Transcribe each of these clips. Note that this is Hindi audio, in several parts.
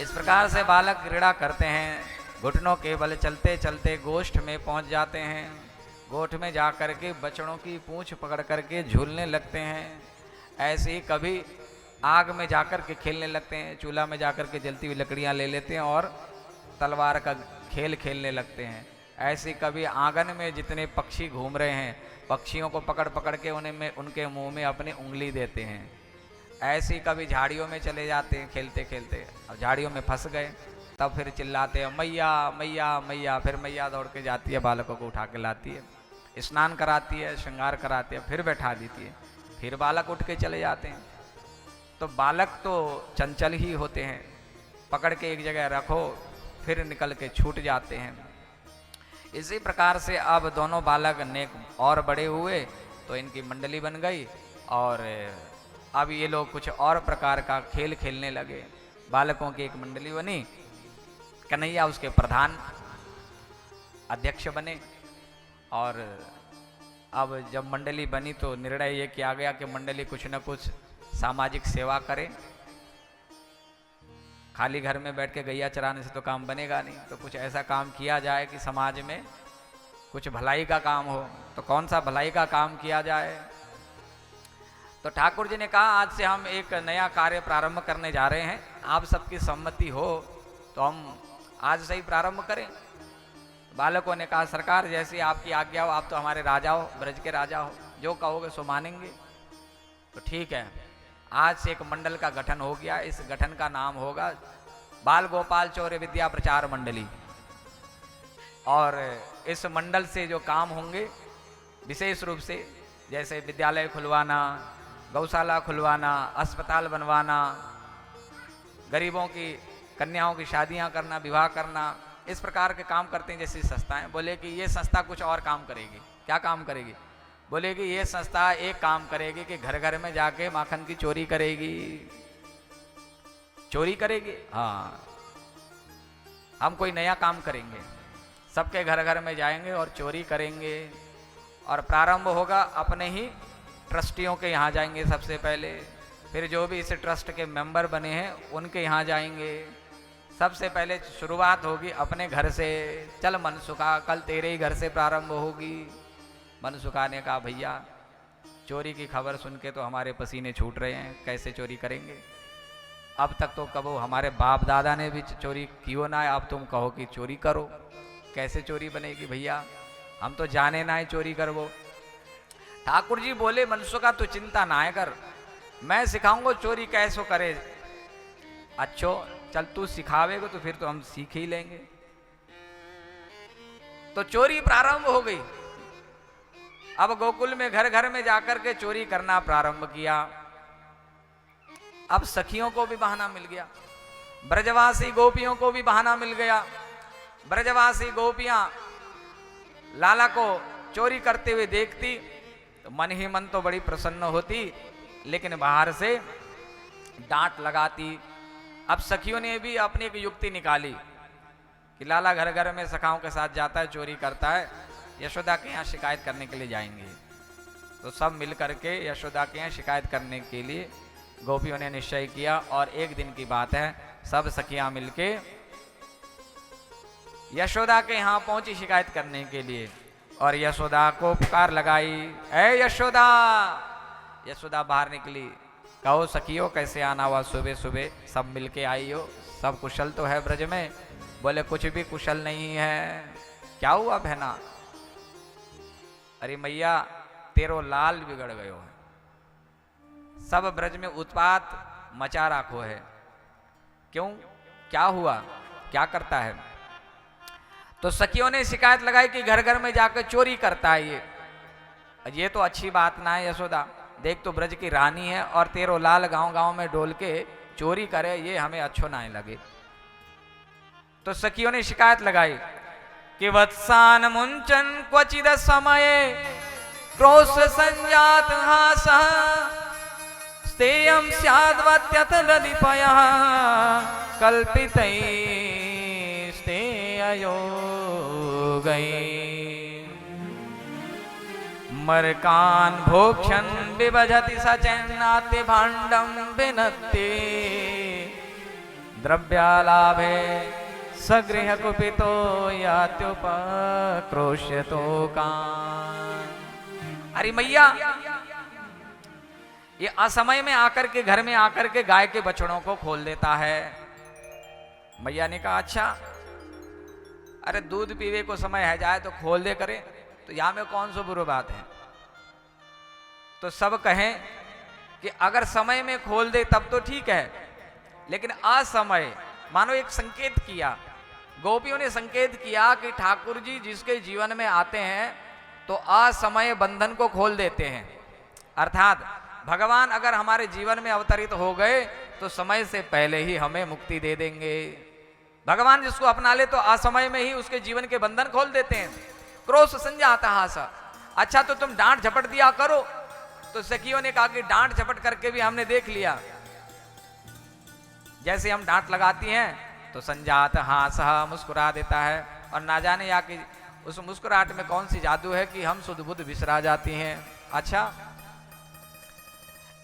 इस प्रकार से बालक क्रीड़ा करते हैं, घुटनों के बल चलते चलते गोष्ठ में पहुंच जाते हैं। गोठ में जा कर के बछड़ों की पूंछ पकड़ करके झूलने लगते हैं। ऐसे ही कभी आग में जाकर के खेलने लगते हैं, चूल्हा में जाकर के जलती हुई लकड़ियां ले लेते हैं और तलवार का खेल खेलने लगते हैं। ऐसे कभी आंगन में जितने पक्षी घूम रहे हैं, पक्षियों को पकड़ पकड़ के उनके मुंह में अपनी उंगली देते हैं। ऐसे ही कभी झाड़ियों में चले जाते हैं खेलते खेलते, अब झाड़ियों में फंस गए, तब फिर चिल्लाते हैं मैया मैया मैया। फिर मैया दौड़ के जाती है, बालकों को उठा के लाती है, स्नान कराती है, श्रृंगार कराती है, फिर बैठा देती है, फिर बालक उठ के चले जाते हैं। तो बालक तो चंचल ही होते हैं, पकड़ के एक जगह रखो फिर निकल के छूट जाते हैं। इसी प्रकार से अब दोनों बालक नेक और बड़े हुए तो इनकी मंडली बन गई और अब ये लोग कुछ और प्रकार का खेल खेलने लगे। बालकों की एक मंडली बनी, कन्हैया उसके प्रधान अध्यक्ष बने। और अब जब मंडली बनी तो निर्णय ये किया गया कि मंडली कुछ न कुछ सामाजिक सेवा करे। खाली घर में बैठ के गैया चराने से तो काम बनेगा नहीं, तो कुछ ऐसा काम किया जाए कि समाज में कुछ भलाई का काम हो। तो कौन सा भलाई का काम किया जाए? तो ठाकुर जी ने कहा आज से हम एक नया कार्य प्रारंभ करने जा रहे हैं, आप सबकी सम्मति हो तो हम आज से ही प्रारंभ करें। बालकों ने कहा सरकार जैसी आपकी आज्ञा हो, आप तो हमारे राजा हो, ब्रज के राजा हो, जो कहोगे सो मानेंगे। तो ठीक है, आज से एक मंडल का गठन हो गया। इस गठन का नाम होगा बाल गोपाल चौर्य विद्या प्रचार मंडली। और इस मंडल से जो काम होंगे विशेष रूप से जैसे विद्यालय खुलवाना, गौशाला खुलवाना, अस्पताल बनवाना, गरीबों की कन्याओं की शादियां करना, विवाह करना, इस प्रकार के काम करते हैं जैसी संस्थाएं। बोले कि ये संस्था कुछ और काम करेगी। क्या काम करेगी? बोले कि ये संस्था एक काम करेगी कि घर घर में जाके माखन की चोरी करेगी। चोरी करेगी? हाँ, हम कोई नया काम करेंगे, सबके घर घर में जाएंगे और चोरी करेंगे। और प्रारंभ होगा अपने ही ट्रस्टियों के यहाँ जाएंगे सबसे पहले, फिर जो भी इस ट्रस्ट के मेंबर बने हैं उनके यहाँ जाएंगे। सबसे पहले शुरुआत होगी अपने घर से। चल मनसुखा, कल तेरे ही घर से प्रारंभ होगी। मनसुखा ने कहा भैया चोरी की खबर सुन के तो हमारे पसीने छूट रहे हैं, कैसे चोरी करेंगे? अब तक तो कबो हमारे बाप दादा ने भी चोरी क्यों ना है, अब तुम कहो कि चोरी करो, कैसे चोरी बनेगी भैया? हम तो जाने ना है चोरी कर वो। ठाकुर जी बोले मनसुखा तू चिंता ना है कर, मैं सिखाऊंगा चोरी कैसे करे। अच्छो चल तू सिखावेगा तो फिर तो हम सीख ही लेंगे। तो चोरी प्रारंभ हो गई। अब गोकुल में घर घर में जाकर के चोरी करना प्रारंभ किया। अब सखियों को भी बहाना मिल गया, ब्रजवासी गोपियों को भी बहाना मिल गया। ब्रजवासी गोपियां लाला को चोरी करते हुए देखती तो मन ही मन तो बड़ी प्रसन्न होती, लेकिन बाहर से डांट लगाती। अब सखियों ने भी अपनी एक युक्ति निकाली कि लाला घर घर में सखाओं के साथ जाता है, चोरी करता है, यशोदा के यहाँ शिकायत करने के लिए जाएंगे। तो सब मिल करके यशोदा के यहाँ शिकायत करने के लिए गोपियों ने निश्चय किया। और एक दिन की बात है, सब सखियां मिलके यशोदा के यहाँ पहुंची शिकायत करने के लिए। और यशोदा को पुकार लगाई, ए यशोदा। यशोदा बाहर निकली, कहो सखियो कैसे आना हुआ सुबह सुबह, सब मिलके आई हो, सब कुशल तो है ब्रज में? बोले कुछ भी कुशल नहीं है। क्या हुआ बहना? अरे मैया तेरो लाल बिगड़ गयो है, सब ब्रज में उत्पात मचा रखो है। क्यों, क्या हुआ, क्या करता है? तो सखियों ने शिकायत लगाई कि घर घर में जाकर चोरी करता है ये तो अच्छी बात ना है यशोदा, देख तो ब्रज की रानी है और तेरो लाल गांव गांव में डोल के चोरी करे, ये हमें अच्छो ना लगे। तो सखियों ने शिकायत लगाई कि वत्सान मुंचन क्वचिद समय क्रोश संजात हासः स्तेयं स्याद्वत्यत ललिपयः कल्पितैस्तेययोगैः मर्कान् भोक्ष्यन् विभजति सचैन्नाति भाण्डं विनत्ति द्रव्यालाभे सगृह कुपितो यात्युपक्रोश्यतो कान। अरे मैया, ये असमय में आकर के घर में आकर के गाय के बछड़ों को खोल देता है। मैया ने कहा अच्छा, अरे दूध पीवे को समय है जाए तो खोल दे करे, तो यहां में कौन सा बुरी बात है। तो सब कहें कि अगर समय में खोल दे तब तो ठीक है, लेकिन असमय, मानो एक संकेत किया, गोपियों ने संकेत किया कि ठाकुर जी जिसके जीवन में आते हैं तो असमय बंधन को खोल देते हैं। अर्थात भगवान अगर हमारे जीवन में अवतरित हो गए तो समय से पहले ही हमें मुक्ति दे देंगे। भगवान जिसको अपना ले तो असमय में ही उसके जीवन के बंधन खोल देते हैं। क्रोध संजाता हासा, अच्छा तो तुम डांट झपट दिया करो। तो सखियों ने कहा कि डांट झपट करके भी हमने देख लिया, जैसे हम डांट लगाती हैं तो संजात हास मुस्कुरा देता है, और ना जाने या कि उस मुस्कुराहट में कौन सी जादू है कि हम सुध बुध बिसरा जाती हैं। अच्छा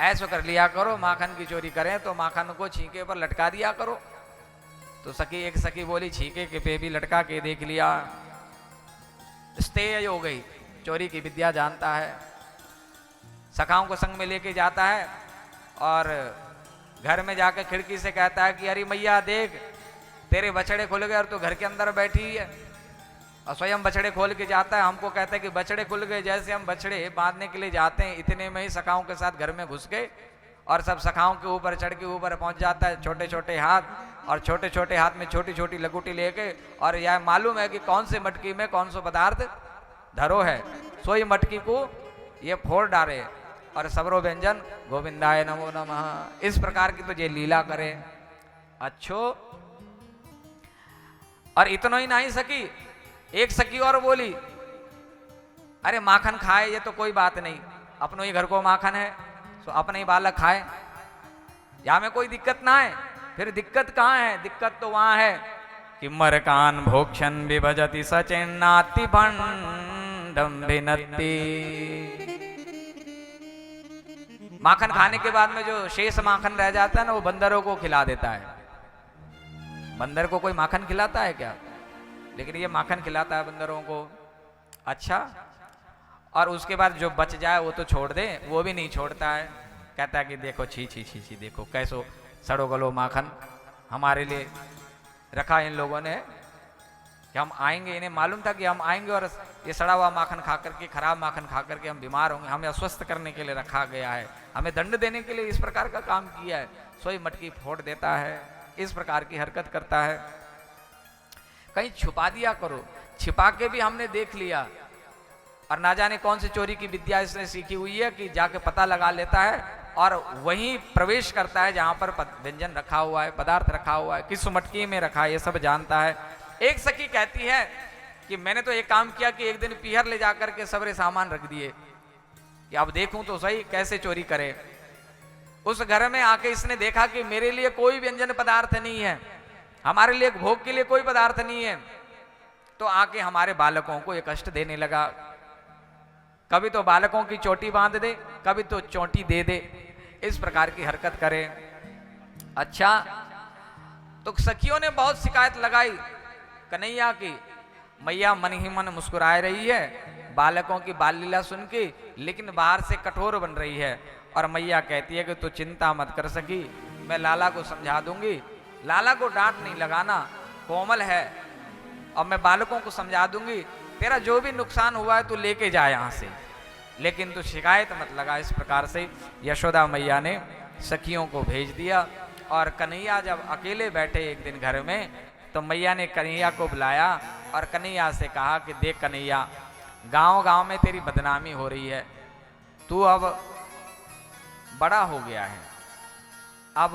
ऐसा कर लिया करो, माखन की चोरी करें तो माखन को छींके पर लटका दिया करो। तो एक सखी बोली छींके के पे भी लटका के देख लिया, स्तेय हो गई, चोरी की विद्या जानता है। सखाओं को संग में लेके जाता है और घर में जाकर खिड़की से कहता है कि अरे मैया देख, तेरे बछड़े खुल गए और तू घर के अंदर बैठी है। और स्वयं बछड़े खोल के जाता है, हमको कहता है कि बछड़े खुल गए। जैसे हम बछड़े बांधने के लिए जाते हैं, इतने में ही सखाओं के साथ घर में घुस गए और सब सखाओं के ऊपर चढ़ के ऊपर पहुंच जाता है। छोटे छोटे हाथ, और छोटे छोटे हाथ में छोटी छोटी लघुटी लेके, और यह मालूम है कि कौन से मटकी में कौन सा पदार्थ धरो है, सोई मटकी को ये फोड़ डाले और सबरो व्यंजन गोविंदाय नमो नमः। इस प्रकार की तो ये लीला करे। अच्छो, और इतना ही नहीं सकी, एक सखी और बोली अरे माखन खाए ये तो कोई बात नहीं, अपनो ही घर को माखन है तो अपने ही बालक खाए, यहां में कोई दिक्कत ना है। फिर दिक्कत कहां है? दिक्कत तो वहां है कि मरकान भोक्षण विभजति सचिन्नाति भंडम भिनत्ति। माखन खाने के बाद में जो शेष माखन रह जाता है ना, वो बंदरों को खिला देता है। बंदर को कोई माखन खिलाता है क्या? लेकिन ये माखन खिलाता है बंदरों को। अच्छा, और उसके बाद जो बच जाए वो तो छोड़ दे, वो भी नहीं छोड़ता है। कहता है कि देखो छी छी छी छी, देखो कैसो सड़ो गलो माखन हमारे लिए रखा इन लोगों ने, कि हम आएंगे, इन्हें मालूम था कि हम आएंगे और ये सड़ा हुआ माखन खा करके, खराब माखन खा करके हम बीमार होंगे, हमें अस्वस्थ करने के लिए रखा गया है, हमें दंड देने के लिए इस प्रकार का काम किया है। सोई मटकी फोड़ देता है, इस प्रकार की हरकत करता है। कहीं छुपा दिया करो, छिपा के भी हमने देख लिया, और ना जाने कौन सी चोरी की विद्या इसने सीखी हुई है कि जाके पता लगा लेता है और वहीं प्रवेश करता है जहां पर व्यंजन रखा हुआ है, पदार्थ रखा हुआ है, किस मटकी में रखा है, ये सब जानता है। एक सखी कहती है कि मैंने तो एक काम किया कि एक दिन पीहर ले जाकर के सबरे सामान रख दिए कि अब देखूं तो सही कैसे चोरी करे। उस घर में आके इसने देखा कि मेरे लिए कोई व्यंजन पदार्थ नहीं है, हमारे लिए भोग के लिए कोई पदार्थ नहीं है, तो आके हमारे बालकों को ये कष्ट देने लगा। कभी तो बालकों की चोटी बांध दे, कभी तो चोटी दे दे, इस प्रकार की हरकत करे। अच्छा, तो सखियों ने बहुत शिकायत लगाई कन्हैया की। मैया मन ही मन मुस्कुरा रही है बालकों की बाल लीला सुन के, लेकिन बाहर से कठोर बन रही है। और मैया कहती है कि तू चिंता मत कर सकी, मैं लाला को समझा दूंगी, लाला को डांट नहीं लगाना, कोमल है, और मैं बालकों को समझा दूंगी, तेरा जो भी नुकसान हुआ है तू लेके जा यहाँ से, लेकिन तू शिकायत मत लगा। इस प्रकार से यशोदा मैया ने सखियों को भेज दिया। और कन्हैया जब अकेले बैठे एक दिन घर में, तो मैया ने कन्हैया को बुलाया और कन्हैया से कहा कि देख कन्हैया, गांव गांव में तेरी बदनामी हो रही है, तू अब बड़ा हो गया है, अब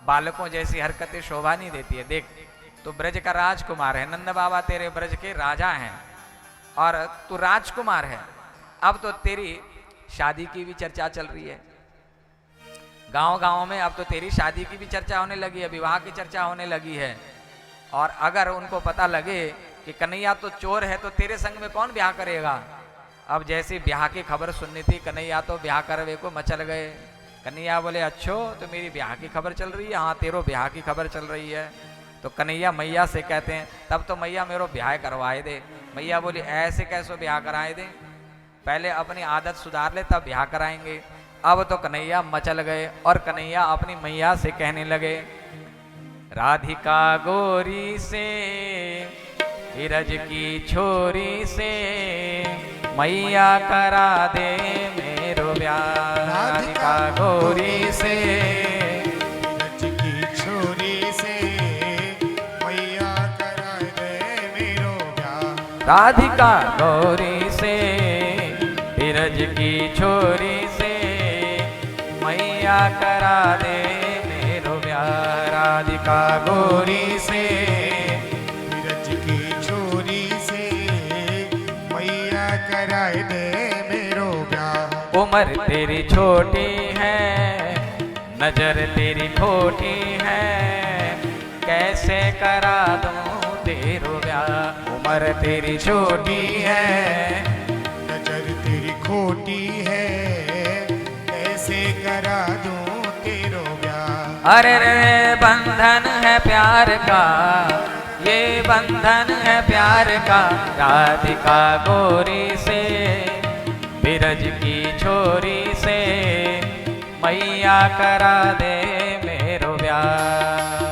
बालकों जैसी हरकतें शोभा नहीं देती है। देख तू ब्रज का राजकुमार है, नंद बाबा तेरे ब्रज के राजा हैं और तू राजकुमार है, अब तो तेरी शादी की भी चर्चा चल रही है, गांव गांव में अब तो तेरी शादी की भी चर्चा होने लगी है, विवाह की चर्चा होने लगी है। और अगर उनको पता लगे कि कन्हैया तो चोर है तो तेरे संग में कौन ब्याह करेगा। अब जैसे ब्याह की खबर सुननी थी, कन्हैया तो ब्याह करवे को मचल गए, कन्हैया बोले अच्छो तो मेरी ब्याह की खबर चल रही है, हाँ तेरो ब्याह की खबर चल रही है। तो कन्हैया मैया से कहते हैं तब तो मैया मेरो ब्याह करवाए दे। मैया बोली ऐसे कैसे ब्याह कराए दे, पहले अपनी आदत सुधार ले तब ब्याह कराएंगे। अब तो कन्हैया मचल गए और कन्हैया अपनी मैया से कहने लगे, राधिका गोरी से हिरज की छोरी से मैया करा दे मेरो ब्याह। राधिका गोरी से हिरज की छोरी से मैया करा दे मेरो ब्याह। राधिका गौरी से हिरज की छोरी से मैया करा दे मेरो ब्याह। राधिका गौरी से हिरज की छोरी से मैया करा दे मेरो ब्याह। उम्र तेरी छोटी है नजर तेरी खोटी है, कैसे करा दूं तेरो ब्याह। उम्र तेरी छोटी है नजर तेरी खोटी है, कैसे करा दूं तेरो ब्याह। अरे रे बंधन है प्यार का, ये बंधन है प्यार का। राधिका गोरी से बिरज की छोरी से मैया करा दे मेरो ब्याह।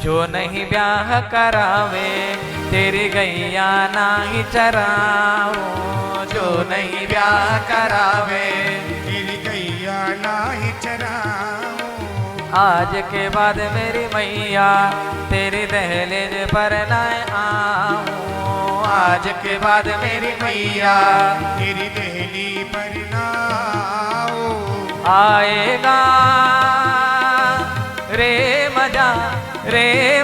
जो नहीं ब्याह करावे तेरी गैया नाही चराओ। जो नहीं ब्याह करावे तेरी गैया नाही चराऊं। आज के बाद मेरी मैया तेरी दहलीज पर न आऊं। आज के बाद मेरी मैया तेरी दहली पर ना आओ। आएगा रे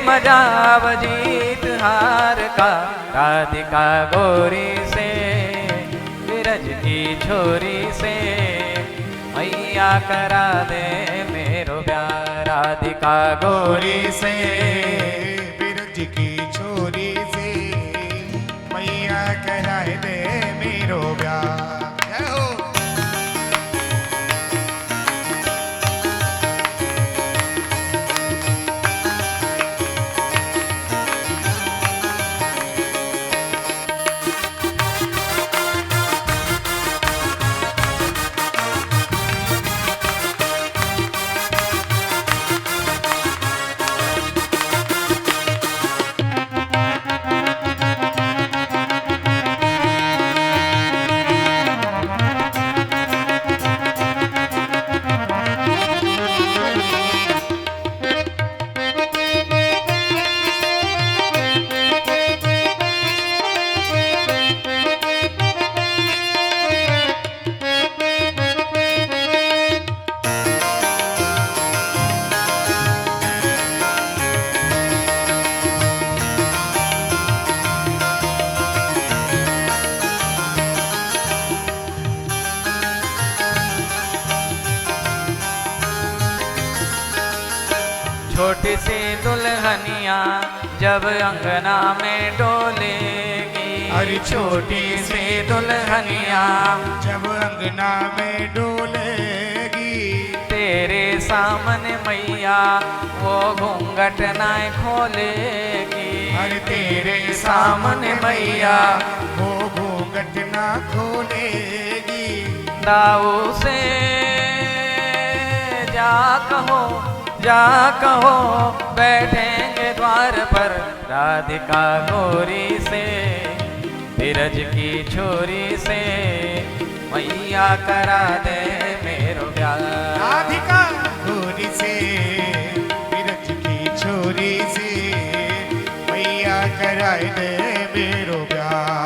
मजा अब जीत हार का। राधिका गोरी से बिरज की छोरी से मैया करा दे मेरो ब्याह। राधिका गोरी से बिरज की छोरी से मैया कराए दे मेरो ब्याह। जय हो। छोटी सी दुल्हनिया जब अंगना में डोलेगी। अरे छोटी सी दुल्हनिया जब अंगना में डोलेगी। तेरे सामने मैया वो घूंघट ना खोलेगी। अरे तेरे सामने मैया वो घूंघट ना खोलेगी। दाऊ से जा कहो जा कहो बैठेंगे द्वार पर राधिका गोरी से, बिरज की छोरी से मैया करा दे मेरो प्यार। राधिका गोरी से बिरज की छोरी से मैया कराए दे मेरो प्यार।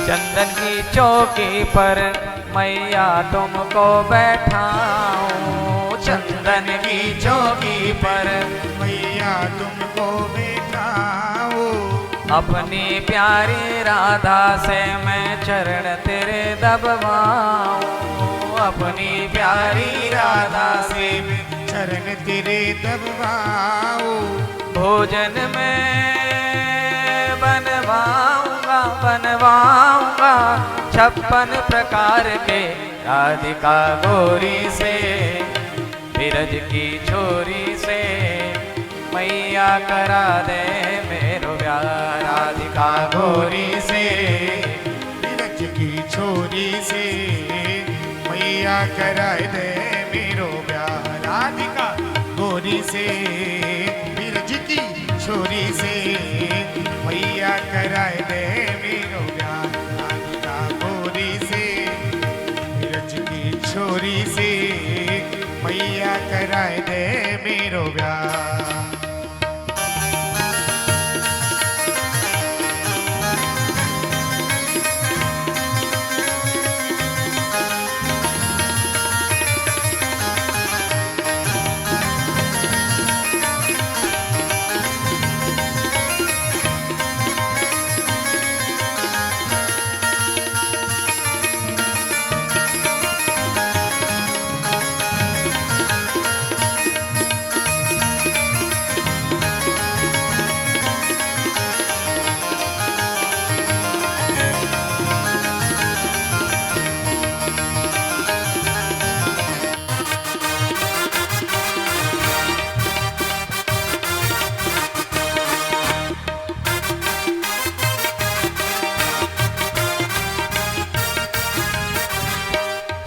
चंदन की चौकी पर मैया तुमको बैठाऊं, चंदन की चौकी पर मैया तुमको बैठाओ। अपनी प्यारी राधा से मैं चरण तेरे दबवाऊं, अपनी प्यारी राधा से चरण तेरे दबवाओ। भोजन में बनवाऊंगा बनवाऊंगा 56 प्रकार के राधिका गोरी से, बिरज की छोरी से मैया करा दे मेरो प्यार। राधिका गोरी से बिरज की छोरी से मैया कराए दे मेरो प्यार। राधिका गोरी से बिरज की छोरी से मैया कराए दे मेरो प्यार। राधिका गोरी से बिरज की छोरी से मैया कराए दे मेरो प्यार।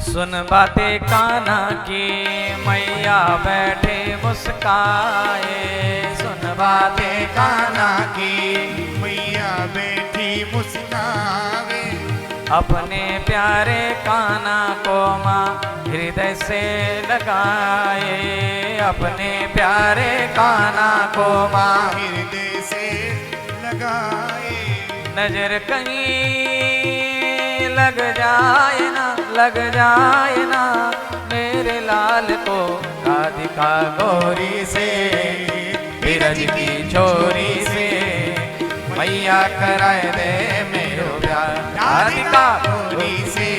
सुन बातें कान्हा की मैया बैठे मुस्काए, सुन बातें कान्हा की मैया बैठी मुस्कावे। अपने प्यारे कान्हा को माँ हृदय से लगाए, अपने प्यारे कान्हा को माँ हृदय से लगाए। नजर कहीं लग जाए ना, लग जाए ना मेरे लाल को राधिका गोरी से, बिरज की छोरी से मैया कराए दे मेरो प्यार। राधिका गोरी से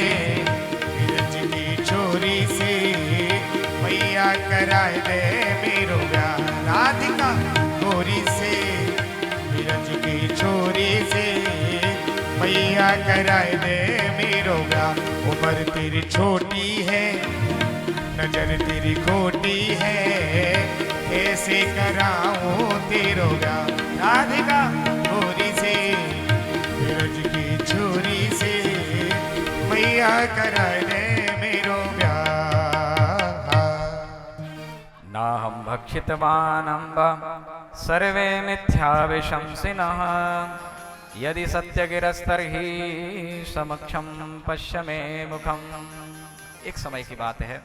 बिरज की छोरी से मैया कराए दे मेरो प्यार। राधिका गोरी से बिरज की छोरी से मैया कराए दे मेरो प्यार। उम्र तेरी छोटी है, नजर तेरी खोटी है, कैसे कराऊं तेरो प्यार। राधिका गोरी से बिरज की छोरी से मैया कराए दे मेरो प्यार। ना हम भक्षितवानम्ब सर्वे मिथ्या विशंसिनः यदि सत्यगिरस्तर्हि समक्षम पश्य मे मुखम। एक समय की बात है,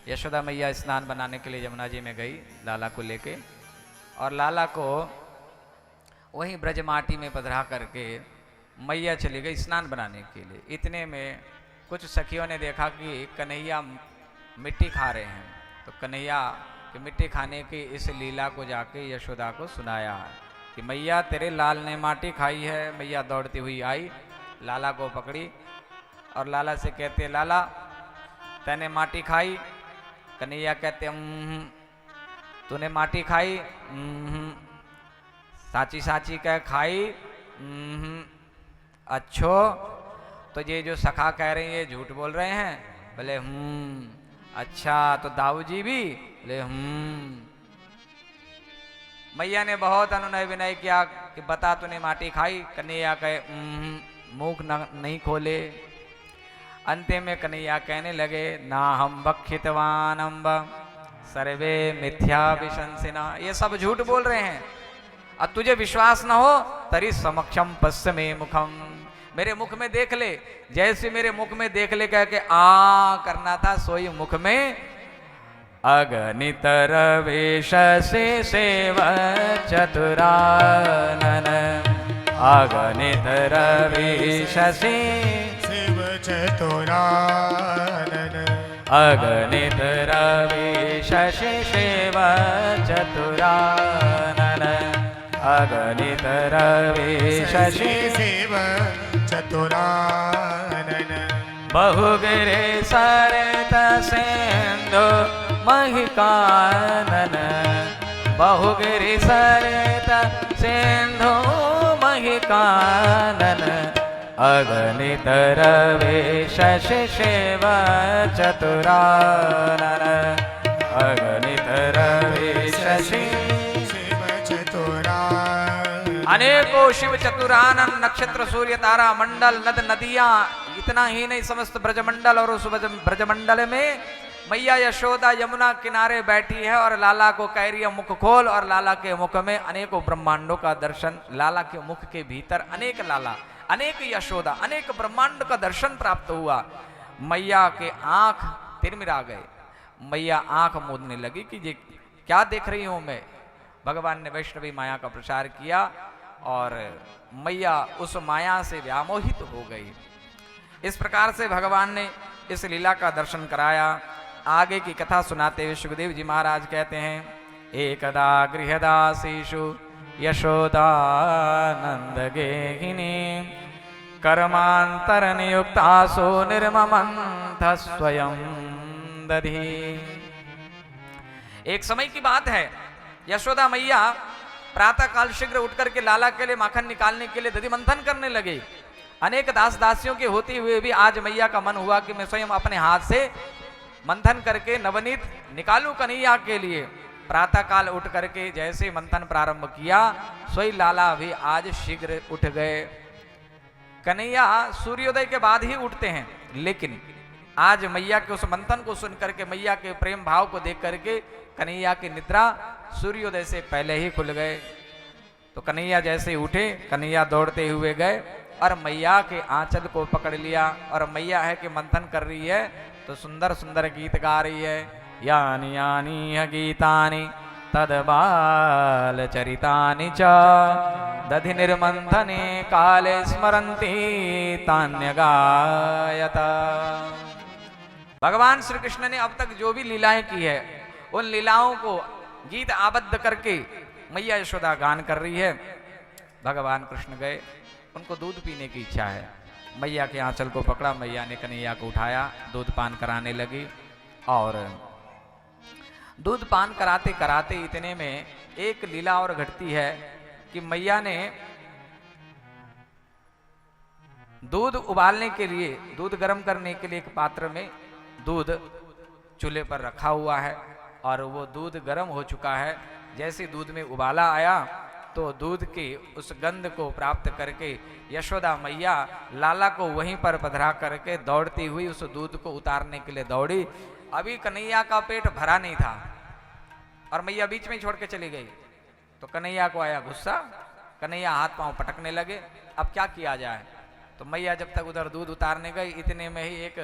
यशोदा मैया स्नान बनाने के लिए यमुना जी में गई लाला को लेके, और लाला को वहीं ब्रजमाटी में पधरा करके मैया चली गई स्नान बनाने के लिए। इतने में कुछ सखियों ने देखा कि कन्हैया मिट्टी खा रहे हैं, तो कन्हैया कि मिट्टी खाने की इस लीला को जाके यशोदा को सुनाया कि मैया तेरे लाल ने माटी खाई है। मैया दौड़ती हुई आई, लाला को पकड़ी और लाला से कहते लाला तैने माटी खाई? कन्हैया कहते तूने माटी खाई? साची साची कह खाई? अच्छो, तो ये जो सखा कह रही है झूठ बोल रहे हैं? बोले अच्छा, तो दाऊ जी भी? बोले मैया ने बहुत अनुनय विनय किया कि बता तूने माटी खाई? कन्हैया कहे मुख नहीं खोले। अंतिम में कन्हैया कहने लगे ना हम भक्षितवान अम्ब सर्वे मिथ्या विशंसिना, ये सब झूठ बोल रहे हैं। अब तुझे विश्वास न हो तरी समक्षम पश्य मे मुखम, मेरे मुख में देख ले। जैसे मेरे मुख में देख ले कह के आ करना था, सोई मुख में अगनितर वेश से सेव चतुरानन, अगनितर वेश से शिव चतुरानन, अगनितर वेश से सेव चतुरानन, अगनितर वेश से शिव चतुरानन। बहुगिरे सरित सिंधु महिकानन, बहुगिरि सरित सिंधु महिकानन, अगनितर वेश शिव चतुरानन, अगनितर वेश शिव चतुरानन। अनेकों शिव चतुरानन नक्षत्र सूर्य तारा मंडल नद नदियां, इतना ही नहीं समस्त ब्रजमंडल, और उस ब्रजमंडल में मैया यशोदा यमुना किनारे बैठी है और लाला को कह रही है मुख खोल, और लाला के मुख में अनेकों ब्रह्मांडों का दर्शन, लाला के मुख के भीतर अनेक लाला, अनेक यशोदा, अनेक ब्रह्मांड का दर्शन प्राप्त हुआ। मैया के आंख तिरमिरा गए, मैया आंख मूंदने लगी कि ये क्या देख रही हूं मैं। भगवान ने वैष्णवी माया का प्रचार किया और मैया उस माया से व्यामोहित हो गई। इस प्रकार से भगवान ने इस लीला का दर्शन कराया। आगे की कथा सुनाते हुए सुखदेव जी महाराज कहते हैं एकदा गृहदासीषु यशोदानंद गेहिनी कर्मांतर नियुक्तासु निर्ममंथ स्वयं दधि। एक समय की बात है, यशोदा मैया प्रातः काल शीघ्र उठकर के लाला के लिए माखन निकालने के लिए दधि मंथन करने लगे। अनेक दास दासियों के होते हुए भी आज मैया का मन हुआ कि मैं स्वयं अपने हाथ से मंथन करके नवनीत निकालूं कन्हैया के लिए। प्रातः काल उठ करके जैसे मंथन प्रारंभ किया, सोई लाला भी आज शीघ्र उठ गए। कन्हैया सूर्योदय के बाद ही उठते हैं, लेकिन आज मैया के उस मंथन को सुन करके, मैया के प्रेम भाव को देख करके कन्हैया की निद्रा सूर्योदय से पहले ही खुल गए। तो कन्हैया जैसे उठे, कन्हैया दौड़ते हुए गए और मैया के आंचल को पकड़ लिया, और मैया है कि मंथन कर रही है तो सुंदर सुंदर गीत गा रही है। यानि यानि गीतानि तद्बाल चरितानि च दधि निर्मंथने काले स्मरन्ति तान्यगायत। भगवान श्री कृष्ण ने अब तक जो भी लीलाएं की है, उन लीलाओं को गीत आबद्ध करके मैया यशोदा गान कर रही है। भगवान कृष्ण गए, उनको दूध पीने की इच्छा है। मैया के आंचल को पकड़ा, मैया ने कन्हैया को उठाया, दूध पान कराने लगी। और दूध पान कराते कराते इतने में एक लीला और घटती है कि मैया ने दूध उबालने के लिए, दूध गर्म करने के लिए एक पात्र में दूध चूल्हे पर रखा हुआ है और वो दूध गर्म हो चुका है। जैसे दूध में उबाला आया तो दूध की उस गंध को प्राप्त करके यशोदा मैया लाला को वहीं पर पधरा करके दौड़ती हुई उस दूध को उतारने के लिए दौड़ी। अभी कन्हैया का पेट भरा नहीं था, और मैया बीच में ही छोड़ के चली गई। तो कन्हैया को आया गुस्सा, कन्हैया हाथ पांव पटकने लगे, अब क्या किया जाए। तो मैया जब तक उधर दूध उतारने गई, इतने में ही एक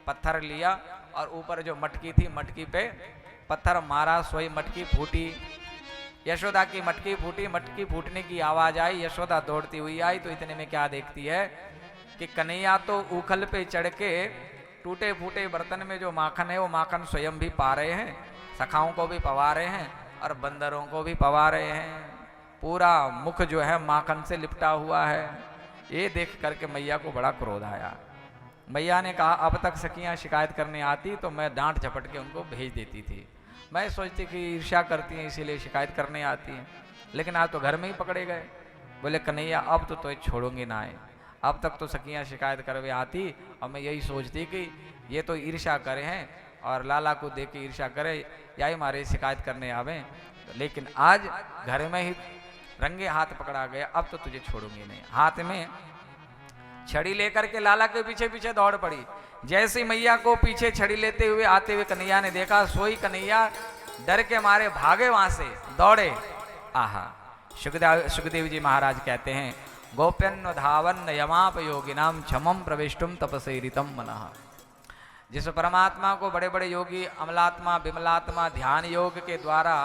पत्थर लिया और ऊपर जो मटकी थी, मटकी पे पत्थर मारा, सोई मटकी फूटी। यशोदा की मटकी फूटी, मटकी फूटने की आवाज आई, यशोदा दौड़ती हुई आई तो इतने में क्या देखती है कि कन्हैया तो उखल पे चढ़ के टूटे फूटे बर्तन में जो माखन है वो माखन स्वयं भी पा रहे हैं, सखाओं को भी पवा रहे हैं और बंदरों को भी पवा रहे हैं। पूरा मुख जो है माखन से लिपटा हुआ है। ये देख करके मैया को बड़ा क्रोध आया। मैया ने कहा अब तक सखियां शिकायत करने आती तो मैं डांट झपट के उनको भेज देती थी। मैं सोचती कि ईर्ष्या करती हैं इसीलिए शिकायत करने आती हैं, लेकिन आज तो घर में ही पकड़े गए। बोले कन्हैया अब तो छोड़ूंगी ना है, अब तक तो सखियां शिकायत करवे आती और मैं यही सोचती कि ये तो ईर्ष्या करे हैं और लाला को देख के ईर्ष्या करे या ही मारे शिकायत करने आवे, लेकिन आज घर में ही रंगे हाथ पकड़ा गया, अब तो तुझे छोड़ूंगी नहीं। हाथ में छड़ी लेकर के लाला के पीछे पीछे दौड़ पड़ी। जैसे मैया को पीछे छड़ी लेते हुए आते हुए कन्हैया ने देखा, सोई कन्हैया डर के मारे भागे वहां से, दौड़े। आहा, सुखदेव जी महाराज कहते हैं गोप्यन्व धावन यमाप योगिनाम क्षमम प्रविष्टुम तपसेरितम मनः। जिस परमात्मा को बड़े बड़े योगी अमलात्मा विमलात्मा ध्यान योग के द्वारा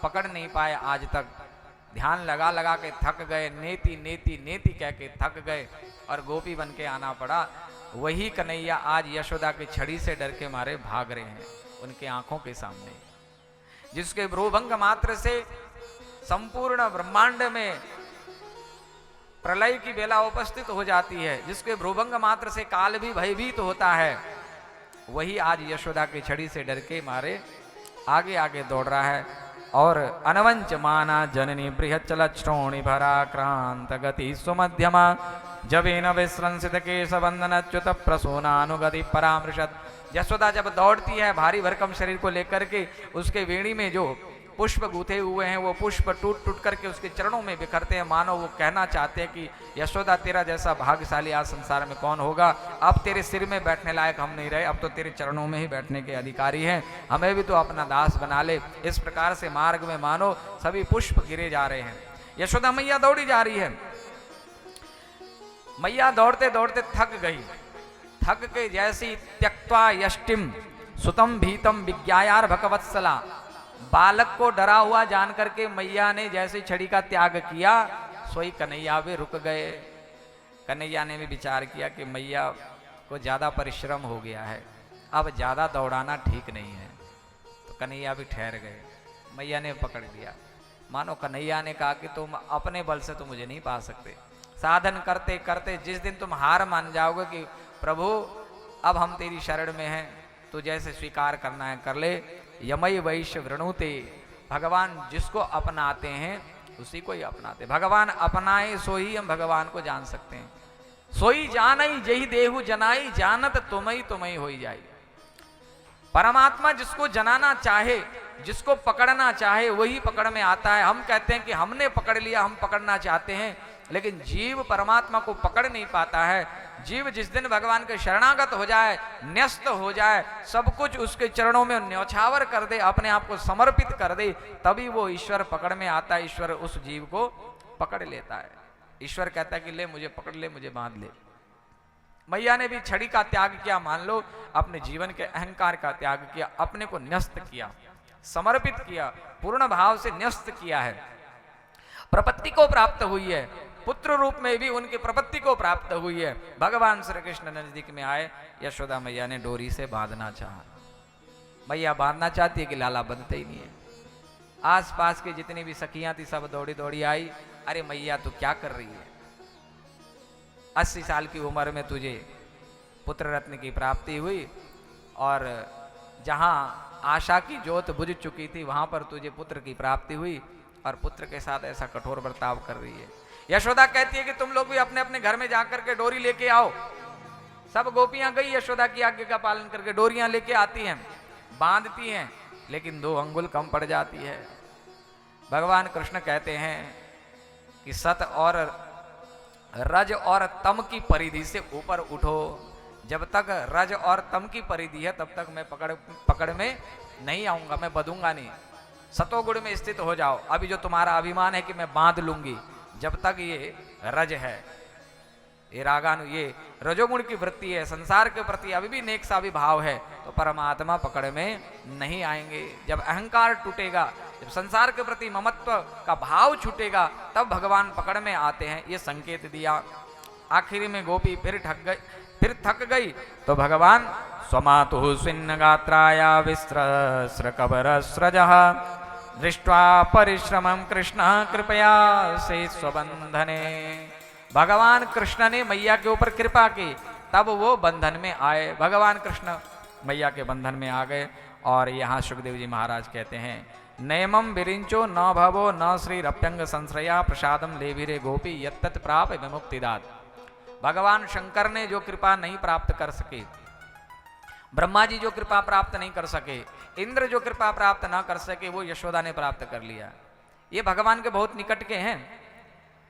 पकड़ नहीं पाए, आज तक ध्यान लगा लगा के थक गए, नेति नेति नेति कह के थक गए और गोपी बन के आना पड़ा, वही कन्हैया आज यशोदा की छड़ी से डर के मारे भाग रहे हैं उनके आंखों के सामने। जिसके भ्रूभंग मात्र से संपूर्ण ब्रह्मांड में प्रलय की बेला उपस्थित हो जाती है, जिसके भ्रूभंग मात्र से काल भी भयभीत होता है, वही आज यशोदा की छड़ी से डर के मारे आगे आगे दौड़ रहा है। और अनवंच माना जननी बृहच्चल श्रोणी भरा क्रांत गति सुमध्यमा जबेन विश्रंसित केशवंदन अच्युत प्रसूनानुगति परामृशत। यशोदा जब दौड़ती है भारी भरकम शरीर को लेकर के, उसके वेणी में जो पुष्प गूथे हुए हैं वो पुष्प टूट टूट करके उसके चरणों में बिखरते हैं, मानो वो कहना चाहते हैं कि यशोदा तेरा जैसा भाग्यशाली आज संसार में कौन होगा। अब तेरे सिर में बैठने लायक हम नहीं रहे, अब तो तेरे चरणों में ही बैठने के अधिकारी हैं, हमें भी तो अपना दास बना ले। इस प्रकार से मार्ग में मानो सभी पुष्प गिरे जा रहे हैं। यशोदा मैया दौड़ी जा रही है। मैया दौड़ते दौड़ते थक गई, थक के जैसी त्यक्त्वा यष्टिम सुतम भीतम विज्ञायार भगवत्सला, बालक को डरा हुआ जान करके मैया ने जैसे छड़ी का त्याग किया, सोई कन्हैया भी रुक गए। कन्हैया ने भी विचार किया कि मैया को ज्यादा परिश्रम हो गया है, अब ज्यादा दौड़ाना ठीक नहीं है, तो कन्हैया भी ठहर गए। मैया ने पकड़ लिया, मानो कन्हैया ने कहा कि तुम अपने बल से तो मुझे नहीं पा सकते, साधन करते करते जिस दिन तुम हार मान जाओगे कि प्रभु अब हम तेरी शरण में हैं, तो जैसे स्वीकार करना है कर ले। यमय वैश्य वृणुते, भगवान जिसको अपनाते हैं उसी को ही अपनाते। भगवान अपनाए सो ही हम भगवान को जान सकते हैं। सोई जानई जही देहु जनाई, जानत तुमई तुमई होई जाई। परमात्मा जिसको जनाना चाहे, जिसको पकड़ना चाहे वही पकड़ में आता है। हम कहते हैं कि हमने पकड़ लिया, हम पकड़ना चाहते हैं, लेकिन जीव परमात्मा को पकड़ नहीं पाता है। जीव जिस दिन भगवान के शरणागत हो जाए, न्यस्त हो जाए, सब कुछ उसके चरणों में न्यौछावर कर दे, अपने आप को समर्पित कर दे, तभी वो ईश्वर पकड़ में आता है, ईश्वर उस जीव को पकड़ लेता है। ईश्वर कहता है कि ले मुझे पकड़ ले, मुझे बांध ले। मैया ने भी छड़ी का त्याग किया, मान लो अपने जीवन के अहंकार का त्याग किया, अपने को न्यस्त किया, समर्पित किया, पूर्ण भाव से न्यस्त किया है। प्रपत्ति को प्राप्त हुई है, पुत्र रूप में भी उनकी प्रपत्ति को प्राप्त हुई है। भगवान श्री कृष्ण नजदीक में आए, यशोदा मैया ने डोरी से बांधना चाहा। मैया बांधना चाहती है कि लाला बंधते ही नहीं है। आसपास की जितनी भी सखियां थी सब दौड़ी दौड़ी आई, अरे मैया तू क्या कर रही है, 80 साल की उम्र में तुझे पुत्र रत्न की प्राप्ति हुई और जहां आशा की ज्योत बुझ चुकी थी वहां पर तुझे पुत्र की प्राप्ति हुई और पुत्र के साथ ऐसा कठोर बर्ताव कर रही है। यशोदा कहती है कि तुम लोग भी अपने अपने घर में जाकर के डोरी लेके आओ। सब गोपियां गई यशोदा की आज्ञा का पालन करके डोरियां लेके आती हैं, बांधती हैं, लेकिन 2 अंगुल कम पड़ जाती है। भगवान कृष्ण कहते हैं कि सत और रज और तम की परिधि से ऊपर उठो। जब तक रज और तम की परिधि है तब तक मैं पकड़ में नहीं आऊंगा, मैं बधूंगा नहीं। सतोगुण में स्थित हो जाओ। अभी जो तुम्हारा अभिमान है कि मैं बांध लूंगी, जब तक ये रज है, ये रागानु, ये रजोगुण की वृत्ति है, संसार के प्रति अभी भी नेक सा भी भाव है, तो परमात्मा पकड़ में नहीं आएंगे। जब अहंकार टूटेगा, जब संसार के प्रति ममत्व का भाव छूटेगा, तब भगवान पकड़ में आते हैं। ये संकेत दिया। आखिरी में गोपी फिर थक गई तो भगवान स्वमातु स्विन्न गात्राया विस्त्र कबर स्रजः दृष्ट्वा परिश्रमं कृष्ण कृपया से स्वबंधने। भगवान कृष्ण ने मैया के ऊपर कृपा की, तब वो बंधन में आए। भगवान कृष्ण मैया के बंधन में आ गए। और यहाँ सुखदेव जी महाराज कहते हैं, नयमं विरिंचो न भवो न श्री रप्यंग संश्रया प्रसादम लेभिरे गोपी यत्तत् प्राप विमुक्तिदात। भगवान शंकर ने जो कृपा नहीं प्राप्त कर सके, ब्रह्मा जी जो कृपा प्राप्त नहीं कर सके, इंद्र जो कृपा प्राप्त ना कर सके, वो यशोदा ने प्राप्त कर लिया। ये भगवान के बहुत निकट के हैं,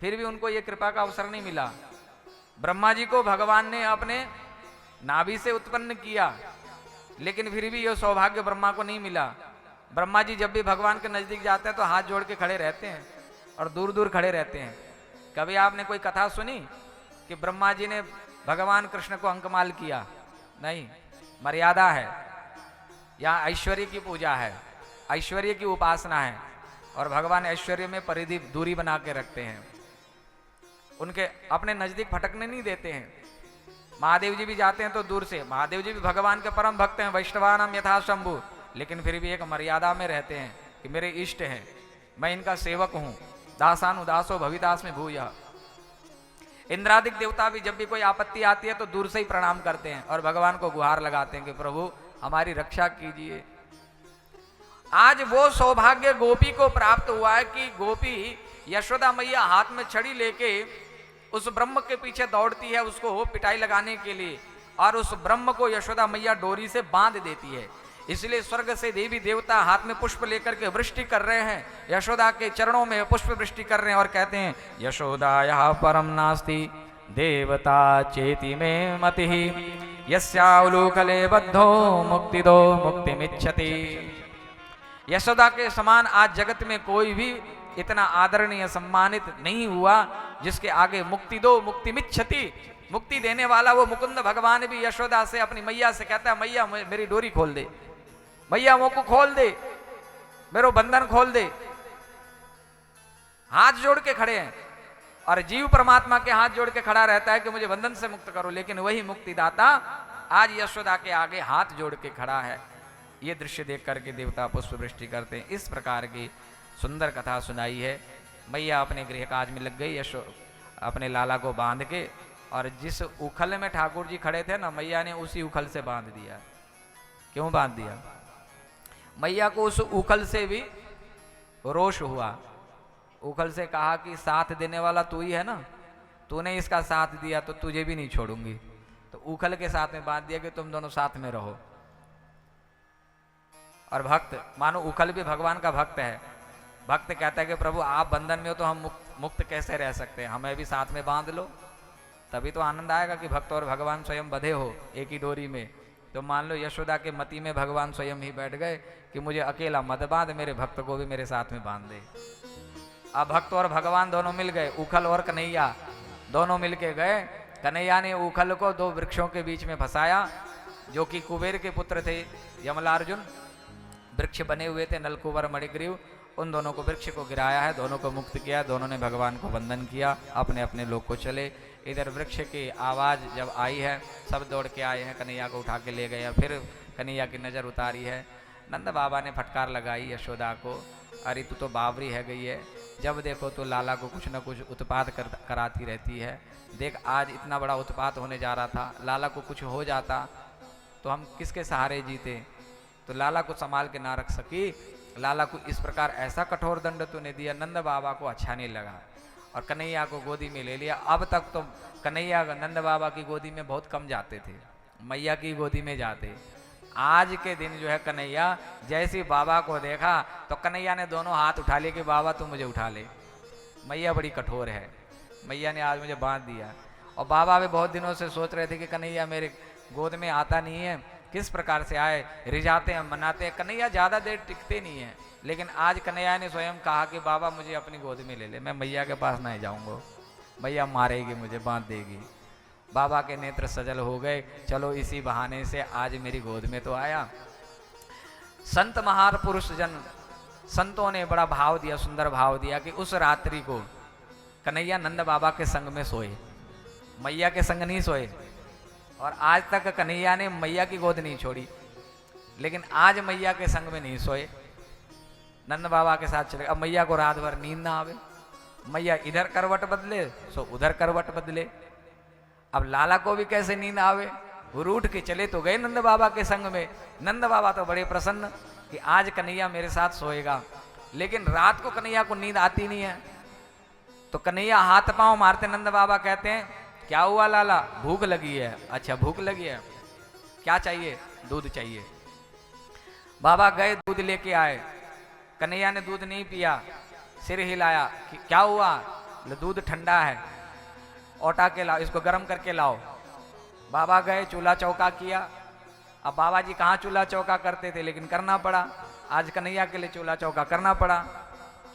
फिर भी उनको ये कृपा का अवसर नहीं मिला। ब्रह्मा जी को भगवान ने अपने नाभि से उत्पन्न किया, लेकिन फिर भी ये सौभाग्य ब्रह्मा को नहीं मिला। ब्रह्मा जी जब भी भगवान के नजदीक जाते हैं तो हाथ जोड़ के खड़े रहते हैं और दूर दूर खड़े रहते हैं। कभी आपने कोई कथा सुनी कि ब्रह्मा जी ने भगवान कृष्ण को अंकमाल किया? नहीं, मर्यादा है। यहाँ ऐश्वर्य की पूजा है, ऐश्वर्य की उपासना है, और भगवान ऐश्वर्य में परिधि दूरी बना के रखते हैं, उनके अपने नजदीक फटकने नहीं देते हैं। महादेव जी भी जाते हैं तो दूर से, महादेव जी भी भगवान के परम भक्त हैं, वैष्णवानाम यथा शंभु, लेकिन फिर भी एक मर्यादा में रहते हैं कि मेरे इष्ट हैं, मैं इनका सेवक हूं। दासानुदासो भविदास में भूयः। इंद्रादिक देवता भी जब भी कोई आपत्ति आती है तो दूर से ही प्रणाम करते हैं और भगवान को गुहार लगाते हैं कि प्रभु हमारी रक्षा कीजिए। आज वो सौभाग्य गोपी को प्राप्त हुआ है कि गोपी यशोदा मैया हाथ में छड़ी लेके उस ब्रह्म के पीछे दौड़ती है, उसको पिटाई लगाने के लिए, और उस ब्रह्म को यशोदा मैया डोरी से बांध देती है। इसलिए स्वर्ग से देवी देवता हाथ में पुष्प लेकर के वृष्टि कर रहे हैं, यशोदा के चरणों में पुष्प वृष्टि कर रहे हैं और कहते हैं, यशोदायाः परम नास्ति देवता चेति में मतिः यस्यावलोकले बद्धो मुक्तिदो मुक्तिमिच्छति। यशोदा के समान आज जगत में कोई भी इतना आदरणीय सम्मानित नहीं हुआ जिसके आगे मुक्ति दो मुक्तिमिच्छति। मुक्ति देने वाला वो मुकुंद भगवान भी यशोदा से, अपनी मैया से कहता है, मैया मेरी डोरी खोल दे, मैया मुंह खोल दे, मेरो बंधन खोल दे। हाथ जोड़ के खड़े हैं और जीव परमात्मा के हाथ जोड़ के खड़ा रहता है कि मुझे बंधन से मुक्त करो, लेकिन वही मुक्तिदाता आज यशोदा के आगे हाथ जोड़ के खड़ा है। ये दृश्य देख करके देवता पुष्प वृष्टि करते हैं। इस प्रकार की सुंदर कथा सुनाई है। मैया अपने गृह काज में लग गई, अपने लाला को बांध के, और जिस उखल में ठाकुर जी खड़े थे ना, मैया ने उसी उखल से बांध दिया। क्यों बांध दिया? मैया को उस उखल से भी रोष हुआ। उखल से कहा कि साथ देने वाला तू ही है ना, तूने इसका साथ दिया तो तुझे भी नहीं छोड़ूंगी। तो उखल के साथ में बांध दिया कि तुम दोनों साथ में रहो। और भक्त, मानो उखल भी भगवान का भक्त है, भक्त कहता है कि प्रभु आप बंधन में हो तो हम मुक्त कैसे रह सकते हैं, हमें भी साथ में बांध लो, तभी तो आनंद आएगा कि भक्त और भगवान स्वयं बंधे हो एक ही डोरी में। तो मान लो यशोदा के मति में भगवान स्वयं ही बैठ गए कि मुझे अकेला मत बांध, मेरे भक्त को भी मेरे साथ में बांध दे। अब भक्त और भगवान दोनों मिल गए, उखल और कन्हैया दोनों मिल के गए। कन्हैया ने उखल को दो वृक्षों के बीच में फंसाया, जो कि कुबेर के पुत्र थे यमलार्जुन, वृक्ष बने हुए थे नलकुबर मणिग्रीव, उन दोनों को वृक्ष को गिराया है, दोनों को मुक्त किया, दोनों ने भगवान को वंदन किया, अपने अपने लोग को चले। इधर वृक्ष की आवाज़ जब आई है, सब दौड़ के आए हैं, कन्हैया को उठा के ले गए। फिर कन्हैया की नज़र उतारी है, नंद बाबा ने फटकार लगाई यशोदा को, अरे तू तो बावरी है गई है, जब देखो तो लाला को कुछ न कुछ उत्पात कराती रहती है। देख आज इतना बड़ा उत्पात होने जा रहा था, लाला को कुछ हो जाता तो हम किसके सहारे जीते। तो लाला को संभाल के ना रख सकी, लाला को इस प्रकार ऐसा कठोर दंड तूने दिया, नंद बाबा को अच्छा नहीं लगा और कन्हैया को गोदी में ले लिया। अब तक तो कन्हैया नंद बाबा की गोदी में बहुत कम जाते थे, मैया की गोदी में जाते। आज के दिन जो है कन्हैया जैसी बाबा को देखा तो कन्हैया ने दोनों हाथ उठा लिए कि बाबा तू मुझे उठा ले। मैया बड़ी कठोर है, मैया ने आज मुझे बांध दिया। और बाबा भी बहुत दिनों से सोच रहे थे कि कन्हैया मेरे गोद में आता नहीं है, किस प्रकार से आए, रिझाते हैं, मनाते हैं। कन्हैया ज़्यादा देर टिकते नहीं है, लेकिन आज कन्हैया ने स्वयं कहा कि बाबा मुझे अपनी गोद में ले ले, मैं मैया के पास नहीं जाऊंगा, मैया मारेगी मुझे, बांध देगी। बाबा के नेत्र सजल हो गए, चलो इसी बहाने से आज मेरी गोद में तो आया। संत महापुरुष जन, संतों ने बड़ा भाव दिया, सुंदर भाव दिया कि उस रात्रि को कन्हैया नंद बाबा के संग में सोए, मैया के संग नहीं सोए। और आज तक कन्हैया ने मैया की गोद नहीं छोड़ी, लेकिन आज मैया के संग में नहीं सोए, नंद बाबा के साथ चले। अब मैया को रात भर नींद ना आवे, मैया इधर करवट बदले सो उधर करवट बदले। अब लाला को भी कैसे नींद आवे, वो रूठ के चले तो गए नंद बाबा के संग में। नंद बाबा तो बड़े प्रसन्न कि आज कन्हैया मेरे साथ सोएगा, लेकिन रात को कन्हैया को नींद आती नहीं है। तो कन्हैया हाथ पांव मारते, नंद बाबा कहते हैं क्या हुआ लाला, भूख लगी है? अच्छा भूख लगी है, क्या चाहिए? दूध चाहिए। बाबा गए दूध लेके आए, कन्हैया ने दूध नहीं पिया, सिर हिलाया कि क्या हुआ? दूध ठंडा है, औटा के लाओ, इसको गर्म करके लाओ। बाबा गए, चूल्हा चौका किया। अब बाबा जी कहाँ चूल्हा चौका करते थे, लेकिन करना पड़ा, आज कन्हैया के लिए चूल्हा चौका करना पड़ा।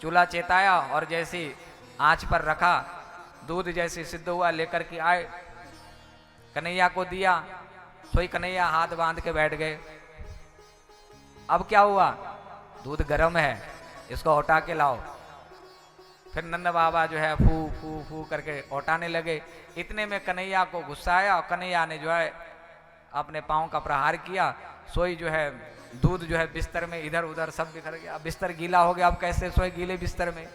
चूल्हा चेताया और जैसी आंच पर रखा, दूध जैसे सिद्ध हुआ, लेकर के आए, कन्हैया को दिया। सोई कन्हैया हाथ बांध के बैठ गए। अब क्या हुआ? दूध गर्म है, इसको औटा के लाओ। फिर नंद बाबा जो है फू फू फू करके औटाने लगे। इतने में कन्हैया को गुस्सा आया और कन्हैया ने जो है अपने पाँव का प्रहार किया। सोई जो है दूध जो है बिस्तर में इधर उधर सब बिखर गया, बिस्तर गीला हो गया। अब कैसे सोए गीले बिस्तर में?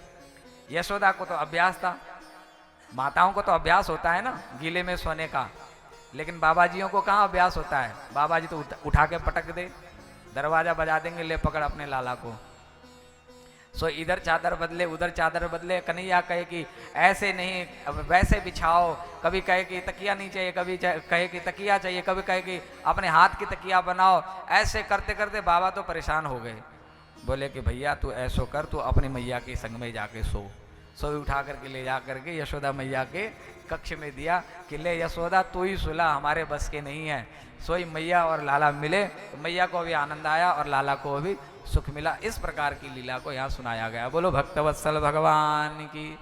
यशोदा को तो अभ्यास था, माताओं को तो अभ्यास होता है ना गीले में सोने का, लेकिन बाबा जियों को कहाँ अभ्यास होता है। बाबा जी तो उठा के पटक दे, दरवाजा बजा देंगे, ले पकड़ अपने लाला को। सो इधर चादर बदले उधर चादर बदले। कन्हैया कहे कि ऐसे नहीं, अब वैसे बिछाओ, कभी कहे कि तकिया नहीं चाहिए, कभी कहे कि तकिया चाहिए, कभी कहे कि अपने हाथ की तकिया बनाओ। ऐसे करते करते बाबा तो परेशान हो गए। बोले कि भैया तू ऐसो कर, तू अपनी मैया के संग में जाके सो। सोई उठा करके ले जा करके यशोदा मैया के कक्ष में दिया कि ले यशोदा तू ही सुला, हमारे बस के नहीं है। सोई मैया और लाला मिले तो मैया को भी आनंद आया और लाला को भी सुख मिला। इस प्रकार की लीला को यहाँ सुनाया गया। बोलो भक्तवत्सल भगवान की।